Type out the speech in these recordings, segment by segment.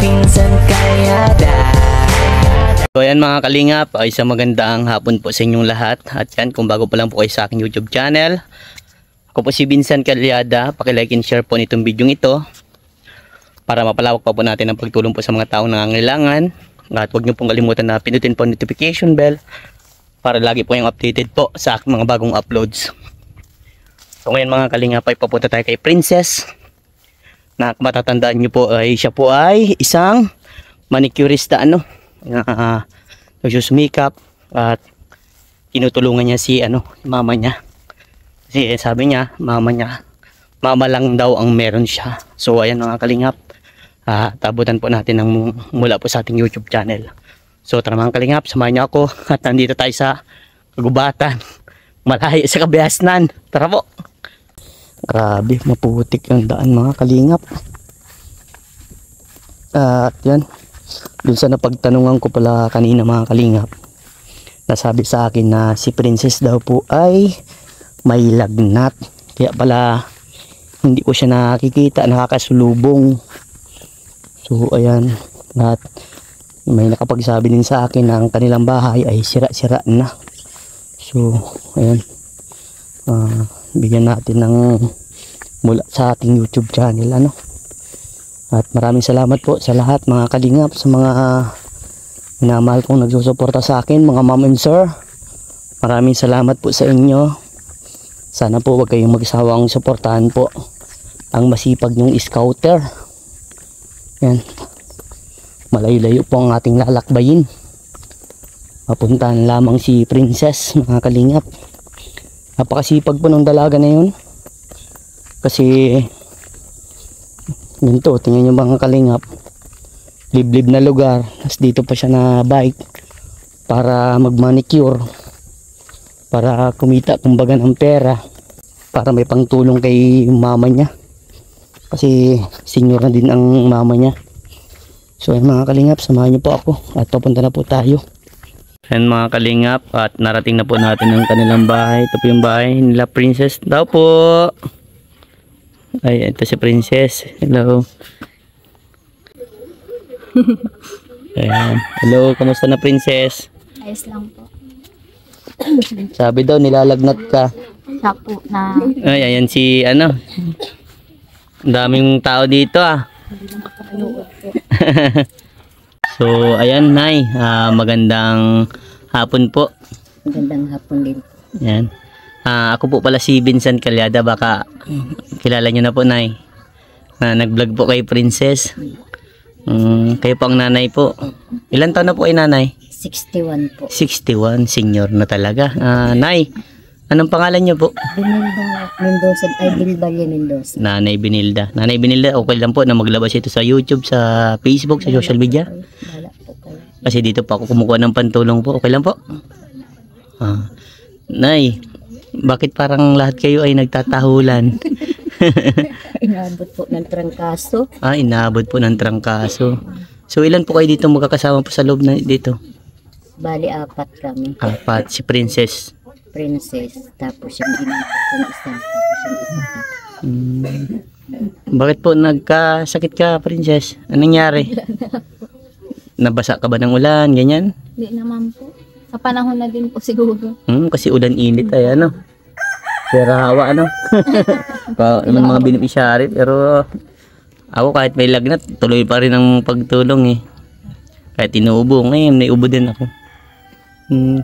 Pinsan Kalyada. So ayan mga kalingap, ay isang magandang hapon po sa inyong lahat. At yan, kung bago pa lang po kayo sa aking YouTube channel, ako po si Vincent Kalyada. Paki-like and share po nitong video ito para mapalawak pa po natin ang pagtulong po sa mga taong nangangailangan. At huwag niyo pong kalimutan na pindutin po ang notification bell para lagi po yung updated po sa aking mga bagong uploads. So ngayon mga kalingap, ay papunta tayo kay Princess, na kung matatandaan niyo po ay siya po ay isang manicurista nagsusumikap at tinutulungan niya si mama niya. Kasi sabi niya, mama lang daw ang meron siya. So ayan mga kalingap, tabutan po natin ng mula po sa ating YouTube channel. So tara mga kalingap, samahan niyo ako at nandito tayo sa kagubatan, malayo sa Kabiasnan. Tara po. Grabe, maputik ang daan mga kalingap. At yan, dun sa napagtanungan ko pala kanina mga kalingap, nasabi sa akin na si Princess daw po ay may lagnat. Kaya pala hindi ko siya nakikita, nakakasulubong. So ayan, at may nakapagsabi din sa akin na ang kanilang bahay ay sira-sira na. So ayan, bigyan natin ng mula sa ating YouTube channel At maraming salamat po sa lahat mga kalingap, sa mga minamahal kong nagsusuporta sa akin, mga mom and sir. Maraming salamat po sa inyo. Sana po wag kayong magsawang suportahan po ang masipag nyong scouter. Yan, malayo-layo po ang ating lalakbayin. Mapuntahan lamang si Princess mga kalingap. Napakasipag po ng dalaga na yun. Kasi ganito, tingnan nyo mga kalingap, liblib na lugar, tapos dito pa siya na bike para mag-manicure, para kumita kumbaga ng pera, para may pangtulong kay mama niya, kasi senior na din ang mama niya. So ayun mga kalingap, samahan nyo po ako at papunta na po tayo. Ayan mga kalingap, at narating na po natin ang kanilang bahay. Ito po yung bahay nila Princess daw po. Ay, ito si Princess. Hello. Ayan. Hello, kamusta na Princess? Ayos lang po. Sabi daw nilalagnat ka. Siya po na... Ay, ayan si Ang daming tao dito So, ayan Nay, magandang hapon po. Magandang hapon din. Ayan. Ako po pala si Vincent Kalyada, baka kilala nyo na po Nay. Nag-vlog po kay Princess. Kayo po ang nanay po. Ilan taon na po ay nanay? 61 po. 61, senior na talaga. Nay, anong pangalan nyo po? Binilda Mendoza, ay Bilbalia Mendoza. Nanay Binilda. Nanay Binilda, okay lang po na maglabas ito sa YouTube, sa Facebook, sa social media? Wala po kayo. Kasi dito pa ako kumukuha ng pantulong po. Okay lang po? Nay, bakit parang lahat kayo ay nagtatahulan? Inabot po ng trangkaso. Inabot po ng trangkaso. So ilan po kayo dito magkakasama po sa loob na dito? Bali, 4 kami. 4, si Princess. Princess, tapos yung ginagawa kong isa, tapos yung isa po. Bakit po nagkasakit ka, Princess? Anong nangyari? Nabasa ka ba ng ulan, ganyan? Hindi naman po. Sa panahon na din po siguro. Kasi ulan init ay Pero hawa naman mga beneficiary, pero ako kahit may lagnat, tuloy pa rin ang pagtulong Kahit inuubo, ngayon may ubo din ako.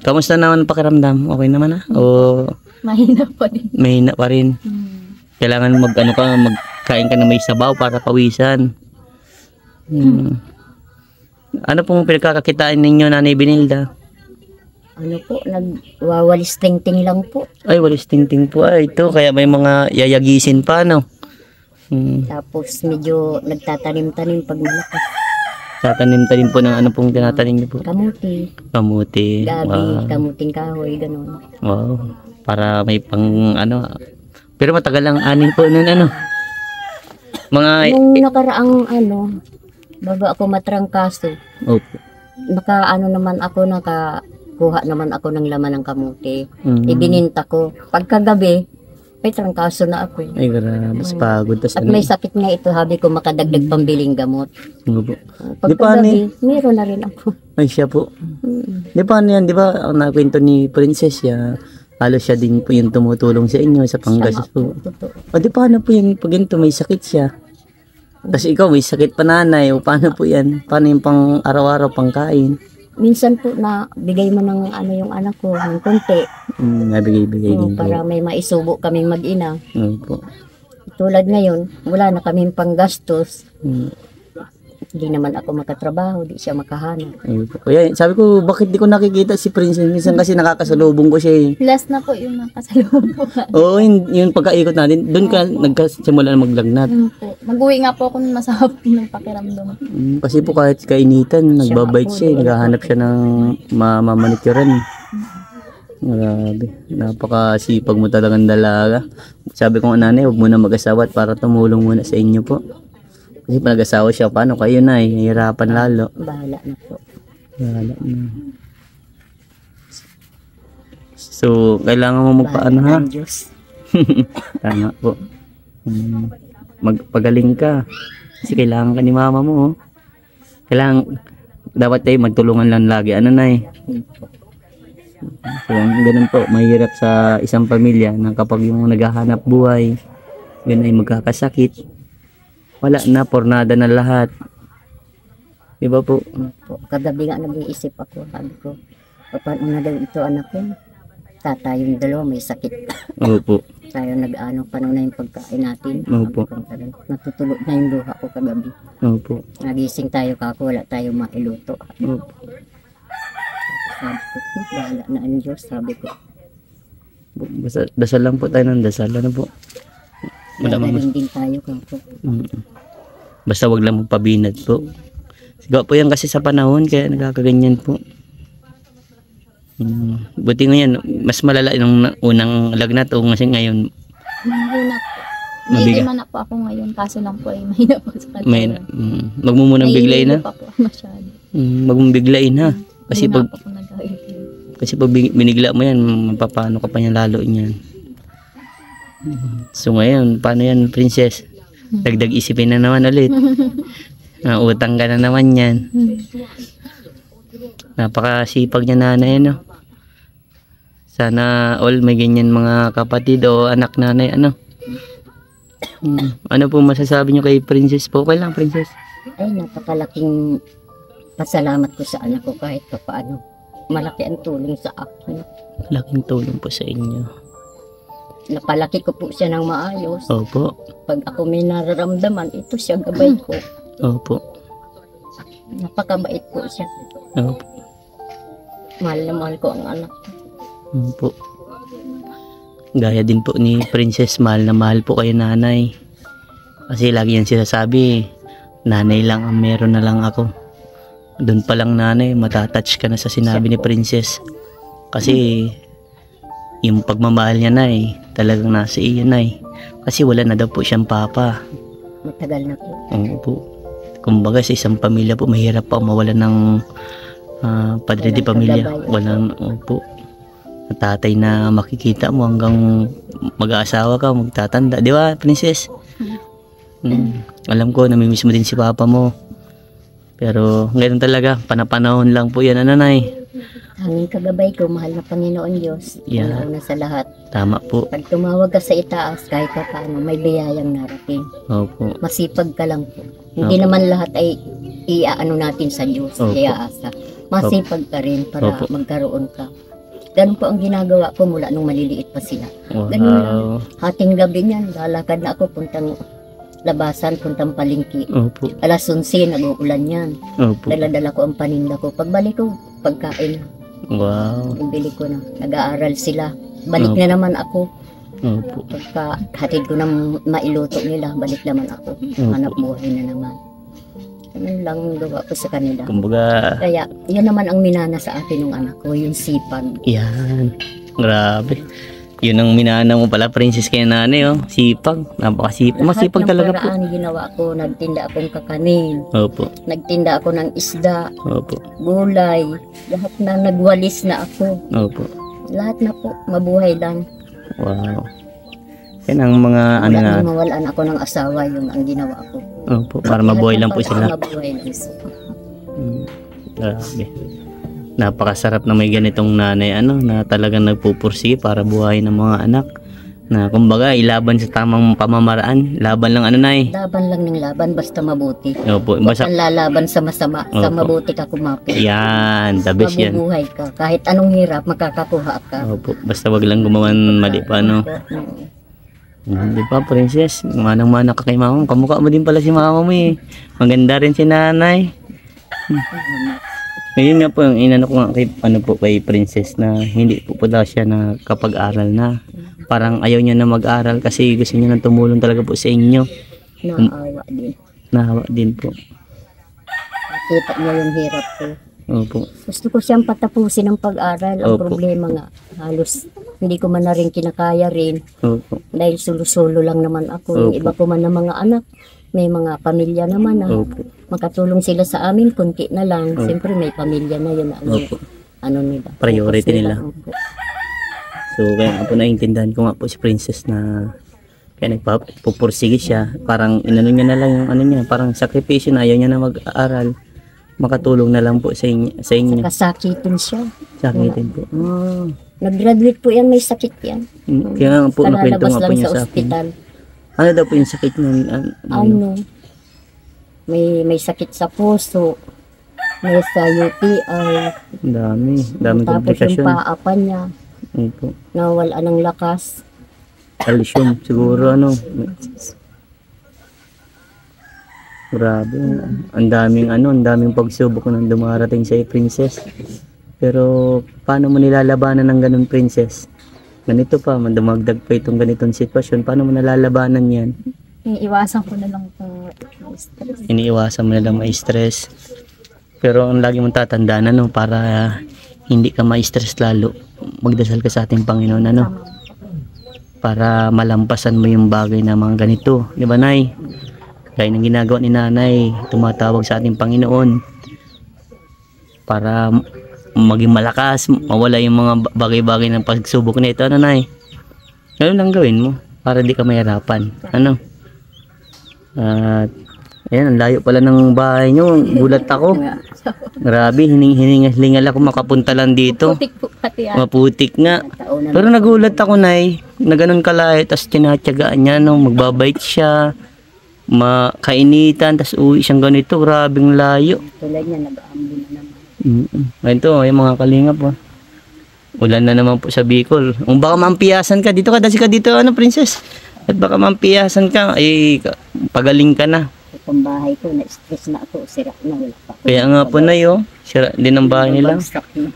Kamusta naman pakiramdam? Okay naman O Mahina pa din. mahina pa rin? Kailangan magkain ka na may sabaw para pawisan. Ano pong pinagkakakitaan ninyo, Nanay Binilda? Ano po, nagwawalis ting-ting lang po. Ay, walis ting-ting po. Ito, kaya may mga yayagisin pa, Tapos medyo nagtatanim-tanim pag malakas. Tatanim-tanim po ng ano pong tinatanim niyo po? Kamuti, Kamuti. gabi, Wow. kamuting kahoy, gano'n. Wow. Para may pang Pero matagal lang anin po nun Mga... Nung nakaraang bago ako matrangkaso, Opo. nakakuha naman ako ng laman ng kamuti. Ibininta ko. Pagkagabi, May trangkaso na ako eh. Ay, grabe. Sa pagod. Tas At may sakit nga ito, habi ko makadagdag pambiling gamot. Ano po? Di Pagkagabi, meron na rin ako. Ay, siya po. Di paano yan? Di ba, ang nakwento ni Princess siya, halos siya din po yung tumutulong sa inyo sa panggastos po. Totoo. O di paano po yan? Pag ganito, may sakit siya. Tapos ikaw, may sakit pa nanay. O paano po yan? Paano yung pang araw-araw, pang kain? Minsan po na bigay mo ng ano yung anak ko, ng konti. Nabigay-bigay din po. Para may maisubo kaming mag-ina. Po. Tulad ngayon, wala na kaming panggastos. Mm. Hindi naman ako makatrabaho, di siya makahanap. Ayun po. Kaya sabi ko, bakit di ko nakikita si Princess? Minsan kasi nakakasalubong ko siya eh. Last na po yung nakasalubong. Oo, yung pagkaikot natin, doon ka nagkasimula na maglagnat. Po. Mag-uwi nga po ako ng masarap ng pakiramdam. Kasi po kahit kainitan, nagbabait siya, naghahanap siya ng mamanicure. Grabe, napakasipag mo talagang dalaga. Sabi ko nga nanay, huwag muna mag-asawa at para tumulong muna sa inyo po. Kasi pag nag-asawa siya, paano kayo na hihirapan lalo. Bahala na po. Bahala na. So, kailangan mo magpaano ha? Bahala ng Diyos. Tama po. Magpagaling ka. Kasi kailangan ka ni mama mo. Oh. Kailangan, dapat tayo magtulungan lang lagi. Ano na eh. So, ganun po. Mahirap sa isang pamilya na kapag yung naghahanap buhay, yun ay magkakasakit. Wala na, pornada na lahat. Diba po? Po. Kagabi nga nag-iisip ako, sabi ko, paano na daw ito anak ko? Tata, yung dalawa may sakit. Opo. Tayo nag-ano, paano na yung pagkain natin? Opo. Sabi ko, natutulog na yung luha ko kagabi. Opo. Nagising tayo kako, wala tayo mailuto. Opo. Sabi ko, bahala na ang Diyos, sabi ko. Basta, dasal lang po tayo ng dasal. Ano po? Wala Magaling din tayo kako. Basta wag lang magpabinat po. Sigaw po yan kasi sa panahon kaya nagkakaganyan po. Buti ngayon, mas malala yung unang lagnat o kasi ngayon Mahina po. Mabigat. May man na po ako ngayon, kaso lang po ay mahina po sa kanya. may wag mo munang biglayin na. Pa po masyado. Wag mong biglayin ha. Kasi Hindi pag na po ako nag-ayos. kasi pag binigla mo yan, mapapano ka pa niyan lalo niyan. So ngayon, paano yan, Princess? Dagdag isipin na naman ulit. Utang ka na naman yan. Napakasipag niya nanay, no? Sana all may ganyan mga kapatid o anak nanay, ano? Ano po masasabi niyo kay Princess po? Okay lang, Princess. Ay, napakalaking pasalamat ko sa anak ko kahit pa paano. Malaki ang tulong sa akin. Laking tulong po sa inyo. Napalaki ko po siya ng maayos. Opo. Pag ako may nararamdaman, ito siya gabay ko. Opo. Napakabait po siya. Opo. Mahal na mahal ko ang anak ko. Opo. Gaya din po ni Princess, mahal na mahal po kayo nanay. Kasi lagi yan sinasabi, nanay lang ang meron na lang ako. Doon pa lang nanay, matatouch ka na sa sinabi ni Princess. Kasi yung pagmamahal niya na talagang nasa iyo na Kasi wala na daw po siyang papa. Matagal na po. Oo po. Kumbaga sa isang pamilya po, mahirap pa mawalan ng padre de Walang pamilya. kagabay. Walang, opo. Tatay na makikita mo hanggang mag-aasawa ka, magtatanda. Di ba, Princess? Alam ko, namimiss mo din si papa mo. Pero ngayon talaga, panapanahon lang po yan, nanay. Tanging kagabay ko, mahal na Panginoon Diyos. Yeah. Una sa lahat. Tama po. Pag tumawag ka sa itaas, kahit pa paano, may biyayang narating. Opo. Masipag ka lang po. Hindi Opo. naman lahat ay iaano natin sa Diyos, Opo. iaasa. Masipag ka rin para Opo. magkaroon ka. Ganun po ang ginagawa ko mula nung maliliit pa sila. Wow. Ganun lang. Hating gabi niyan, lalakad na ako puntang labasan, puntang palengke. Opo. Alas 11, nag-uulan yan. Opo. Dala-dala ko ang paninda ko. Pagbalik ko, pagkain na. Wow. Ibili ko na. Nag-aaral sila. Balik Opo. na naman ako. Opo. Pagka hatid ko ng mailuto nila, balik naman ako. Hanap buhay na naman. Ganun lang ang gawa ko sa kanila. Kumbaga, Kaya, yun naman ang minana sa akin ng anak ko, yung sipag. yan. Grabe. Yun ang minana mo pala, Princess, kay nanay, oh. Sipag. Napakasipag. Masipag talaga po. Lahat ng paraan ginawa ko, nagtinda akong kakanin, Opo. nagtinda ako ng isda, Opo. gulay, lahat na nagwalis na ako. Opo. Lahat na po, mabuhay lang. Wow. Yan ang mga ano Wala na. nang mawalan ako ng asawa yung ang ginawa ko. Opo, para mabuhay lang po sila. Mabuhay lang sila. Grabe. Napakasarap na may ganitong nanay ano na talagang nagpupursige para buhayin ng mga anak. Na kumbaga ilaban sa tamang pamamaraan. Laban lang ano nay. Laban lang ng laban basta mabuti. Opo, Basta basta ang lalaban sa masama, sa Opo. mabuti ka kumapit. yan, the best yan. Mabubuhay ka. Kahit anong hirap, makakakuha ka. Opo, basta wag lang gumawan mali pa no. Di ba, princess? Manang-mana ka kay mama. Kamukha mo din pala si mama mo eh. Maganda rin si nanay. Ngayon nga po, yung inano ko nga kay, ano po, kay princess na hindi po pala siya na kapag-aral na. Parang ayaw niya na mag-aral kasi gusto niya na tumulong talaga po sa inyo. Naawa din. Nahawa din po. Nakita niya yung hirap ko. Opo. Gusto ko siyang patapusin ng pag-aral. Ang Opo. problema nga, halos hindi ko man na rin kinakaya rin. Opo. Dahil solo-solo lang naman ako. Yung Opo. iba ko man na mga anak, may mga pamilya naman na Opo. makatulong sila sa amin, kunti na lang. Opo. Siyempre may pamilya na yun. Opo. Ano nila. Priority focus nila. Opo. So kaya nga po naiintindihan ko nga po si princess na kaya nagpupursige siya. Parang inano niya na lang yung ano niya. Parang sakripisyo na ayaw niya na mag-aaral. Makatulong na lang po sa inyo. Kasakitin siya. Sakitin po. Nag-graduate po yan, may sakit yan. Kaya nga po nakwento Kalalabas nga po lang niya sa sa akin. ospital. Ano daw po yung sakit niya? Ano? May sakit sa puso. May sa UTI. Ang dami. Daming Tapos yung komplikasyon. paa pa niya. Opo. Nawala ng lakas. Calcium. Siguro ano. Grabe. Ang daming pagsubok nang dumarating sa princess. Pero paano mo nilalabanan ng ganun, princess? Ganito pa, dumagdag pa itong ganitong sitwasyon. Paano mo nalalabanan yan? Iiwasan ko na lang po stress. Iniiwasan mo na lang ma-stress. Pero ang lagi mong tatandaan, ano, para hindi ka ma-stress lalo, magdasal ka sa ating Panginoon, ano? Para malampasan mo yung bagay na mga ganito. Di ba, Nay? Kaya ng ginagawa ni Nanay, tumatawag sa ating Panginoon para maging malakas, mawala yung mga bagay-bagay ng pagsubok na ito, ano, Nay? Ganun lang gawin mo para di ka mahirapan, ano? At ayan, ang layo pala ng bahay nyo. Gulat ako. Grabe, hiningal ako makapunta lang dito. Putik po pati yan. Maputik nga. Taon na Pero nagulat ako, Nay, na ganun kalayo. Tapos tinatyagaan niya, no, magbabike siya, makainitan, tapos uwi siyang ganito. Grabing layo. tulad niya, nag-aambo na naman. Ito, yung mga kalingap, oh. Ulan na naman po sa Bicol. Kung baka mampiyasan ka, dito ka dito, ano, princess? At baka mampiyasan ka, ay pagaling ka na. Itong bahay ko, na-stress na ako, sira na, wala pa. Kaya nga po na yun, sira din ang bahay nila. Bagsak na.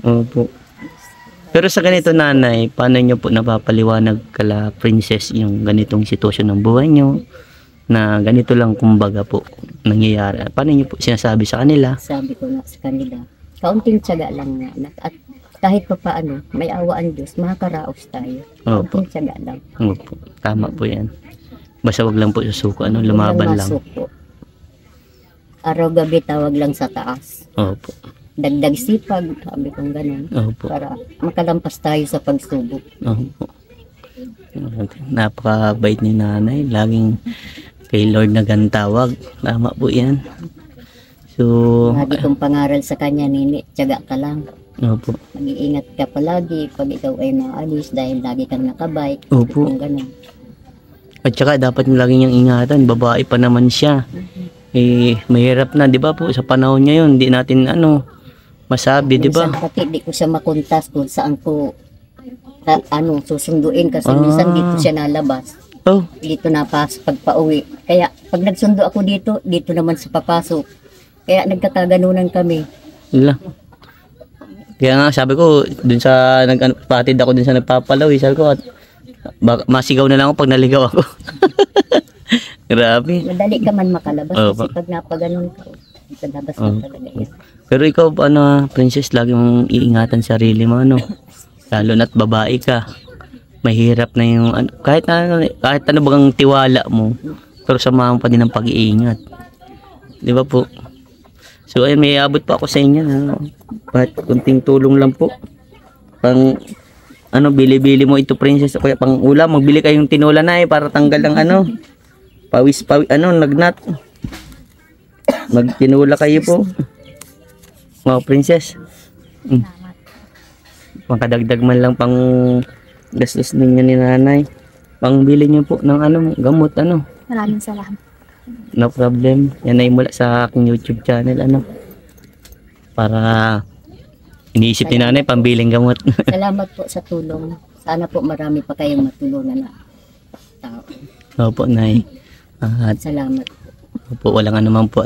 Opo. Pero sa ganito, Nanay, paano nyo po napapaliwanag kala princess yung ganitong sitwasyon ng buhay nyo? Na ganito lang kumbaga po nangyayari. Paano nyo po sinasabi sa kanila? Sabi ko nga sa kanila, kaunting tiyaga lang nga. At kahit pa paano, may awa ang Diyos, makakaraos tayo. Opo. Kaunting tiyaga lang. Opo. Tama po yan. Basta wag lang po susuko, ano, Huwag lumaban lang. masuko. Araw-gabi tawag lang sa taas. Opo. Dagdag sipag, sabi kong ganun. Opo. Para makalampas tayo sa pagsubok. Opo. Napakabait ni Nanay. Laging kay Lord na gantawag. Tama po yan. So, Lagi kong pangaral sa kanya, Nini, tiyaga ka lang. opo. Mag-iingat ka palagi pag ikaw ay naalis dahil lagi kang nakabike. Opo. Kung ganun. At saka dapat mo lagi niyang ingatan, babae pa naman siya. Eh, mahirap na, di ba po? Sa panahon niya yun, di natin, ano, masabi, di ba? Minsan pati di ko siya makuntas kung saan ko susunduin kasi Ah. minsan dito siya nalabas. Oh, Dito napas pagpa-uwi. Kaya pag nagsundo ako dito naman sa papasok. Kaya nagkakaganunan kami. wala. Kaya nga, sabi ko, dun sa, patid ako dun sa nagpapalaw, sabi ko, masigaw na lang ako pag naligaw ako. Grabe. Madali ka man makalabas Opo. kasi pag napaganon ka, ikalabas ka Opo. talaga yan. Pero ikaw, ano, princess, lagi mong iingatan sarili mo, ano? Lalo na't babae ka. Mahirap na yung, kahit ano bagang tiwala mo, pero samahan pa din ang pag-iingat. Di ba po? So, ayun, may abot pa ako sa inyo. Ano? Kahit kunting tulong lang po. ano, bili-bili mo ito, princess, o kaya pang ulam, magbili kayong tinola na para tanggal ang ano, pawis, ano, lagnat. Magtinula kayo po. Wow, princess. Salamat. Makadagdag man lang pang gastos ninyo ni nanay. Pangbili niyo po ng ano, gamot, ano. Maraming salamat. No problem. Yan ay mula sa aking YouTube channel, ano. Para iniisip ni nanay, pambiling gamot. Salamat po sa tulong. Sana po marami pa kayong matulungan na tao. Opo, nay. At Salamat. opo, walang ano man po.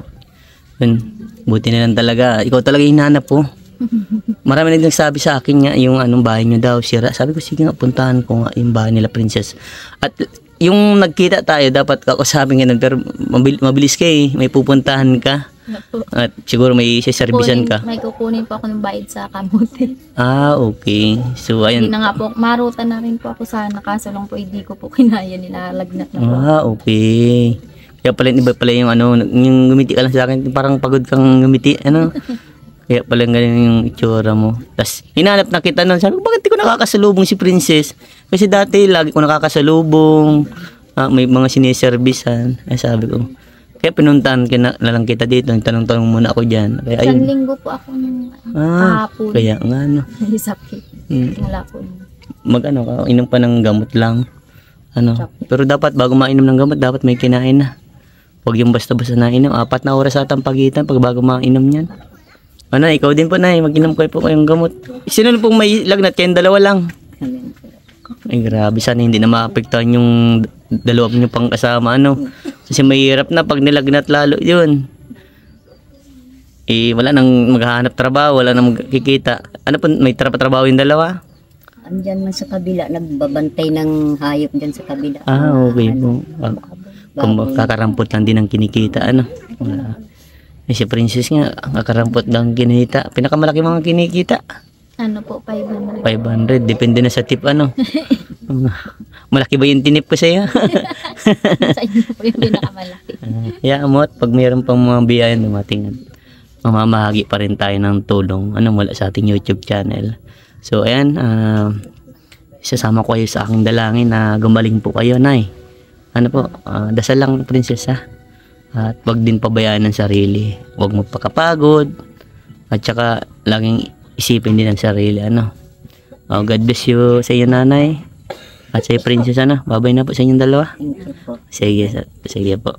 Yun, buti na lang talaga. Ikaw talaga hinahanap po. Marami na nagsabi sa akin nga yung anong bahay nyo daw sira. Sabi ko, sige nga, puntahan ko nga yung bahay nila, princess. At yung nagkita tayo, dapat kakusapin ganun. Pero mabilis ka eh. May pupuntahan ka. At siguro may siservisan ka. May kukunin po ako ng bayad sa kamote. Ah, okay. So, Hindi ayun. na nga po, marutan na rin po ako sana. Kaso lang po, hindi ko po kinaya nila. Lagnat na po. Ah, okay. Kaya pala, iba pala yung ano, yung gumiti ka lang sa akin, parang pagod kang gumiti, ano. Kaya pala ganyan yung itsura mo. Tapos, hinanap na kita nun. Sabi ko, bakit di ko nakakasalubong si princess? Kasi dati, lagi ko nakakasalubong. May mga siniservisan. Ay, sabi ko. Kaya pinuntahan na lang kita dito. Tanong-tanong muna ako dyan. Kaya Isang ayun. linggo po ako nung Ah, kahapon. kaya nga, ano. May sakit. Wala po. Mag-ano ka, inom pa ng gamot lang. Ano. Pero dapat, bago mainom ng gamot, dapat may kinain na. Huwag yung basta-basta na inom. 4 na oras atang pagitan pag bago mainom yan. Ano, ikaw din po na mag-inom kayo po kayong gamot. Sino na pong may lagnat? Kayong dalawa lang. Amen po. Ay grabe, sana hindi na maapektuhan yung dalawa niyo pang kasama, ano. Kasi mahirap na pag nilagnat lalo yun. Eh, wala nang maghahanap trabaho, wala nang magkikita. Ano po, may trabaho yung dalawa? Andyan man sa kabila, nagbabantay ng hayop dyan sa kabila. Ah, okay po. Kung Baboy. kakarampot lang din ang kinikita, ano. Eh, si princess nga, kakarampot lang kinikita. Pinakamalaki mga kinikita. Ano po, 500. 500, depende na sa tip, ano. Malaki ba yung tinip ko sa'yo? Sa inyo po yung pinakamalaki. Yeah, amot, pag mayroon pang mga biyayan dumating, mamamahagi pa rin tayo ng tulong, ano, mula sa ating YouTube channel. So, ayan, isasama ko kayo sa aking dalangin na gumaling po kayo, nay. Ano po, dasal lang, prinsesa. At wag din pabayaan ng sarili. Huwag magpakapagod. At saka, laging isipin din ang sarili, ano. God bless you sa iyo, nanay. At sa iyo, prinsesa, ano. Babay na po sa inyong dalawa. Thank you po. Sige po.